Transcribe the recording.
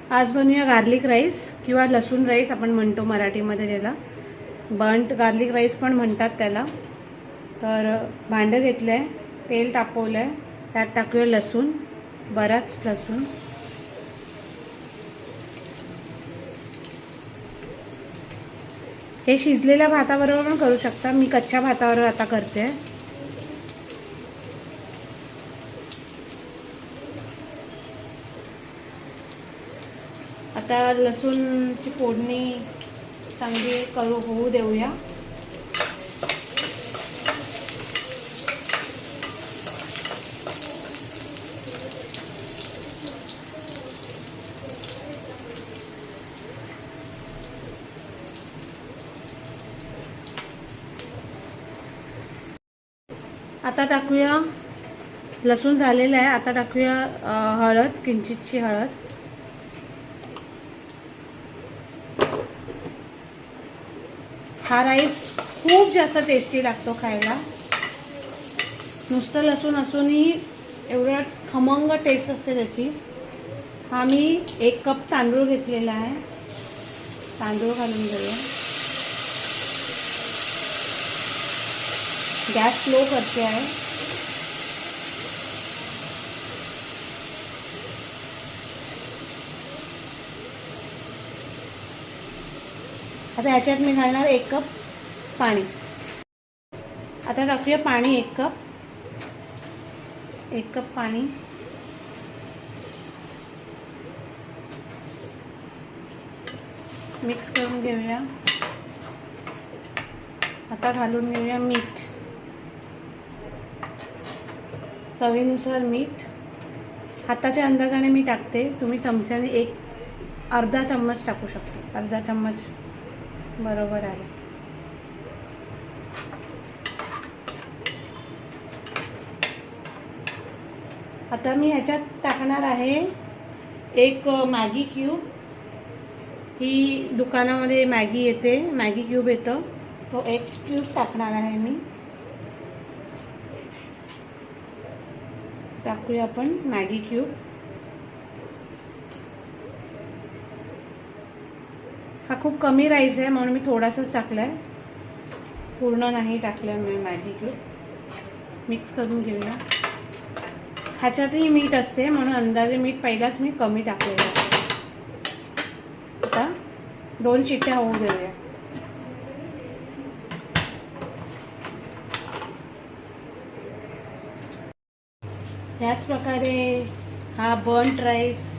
आज बनवूया garlic rice किंवा लसूण राईस आपण म्हणतो मराठीमध्ये, ज्याला बर्न्ट गार्लिक राईस पण म्हणतात त्याला. तर भांडं घेतलं आहे, तेल तापवलं आहे, त्यात टाकूया लसूण, बराच लसूण. हे शिजलेल्या भाताबरोबर पण करू शकता, मी कच्च्या भातावर आता करते. आता लसूणची फोडणी चांगली होऊ देऊया. आता टाकूया, लसूण झालेलं आहे. आता टाकूया हळद, किंचितची हळद. हा राईस खूप जास्त टेस्टी लागतो खायला. नुसतं लसूण असूनही एवढं खमंग टेस्ट असते त्याची. हा मी 1 कप तांदूळ घेतलेला आहे. तांदूळ घालून घेऊया. गॅस स्लो करते आहे. आता ह्याच्यात मी घालणार 1 कप पाणी. आता टाकूया पाणी 1 कप पाणी. मिक्स करून घेऊया. आता घालून घेऊया मीठ, चवीनुसार मीठ. हाताच्या अंदाजाने मी टाकते, तुम्ही चमच्याने अर्धा चम्मच टाकू शकता. अर्धा चम्मच बरोबर आहे. आता मी ह्याच्यात टाकणार आहे 1 मॅगी क्यूब. ही दुकानामध्ये मॅगी येते, मॅगी क्यूब येतं, तो 1 क्यूब टाकणार आहे मी. टाकूया आपण मॅगी क्यूब. हा खूप कमी राईस आहे म्हणून मी थोडासाच टाकला आहे, पूर्ण नाही टाकलं मी मॅगी क्यूब. मिक्स करून घेऊया. ह्याच्यातही मीठ असते म्हणून अंदाजे मीठ पहिलाच मी कमी टाकलेलं आहे. आता 2 शिट्ट्या होऊ देऊया. ह्याच प्रकारे हा बर्न्ट राईस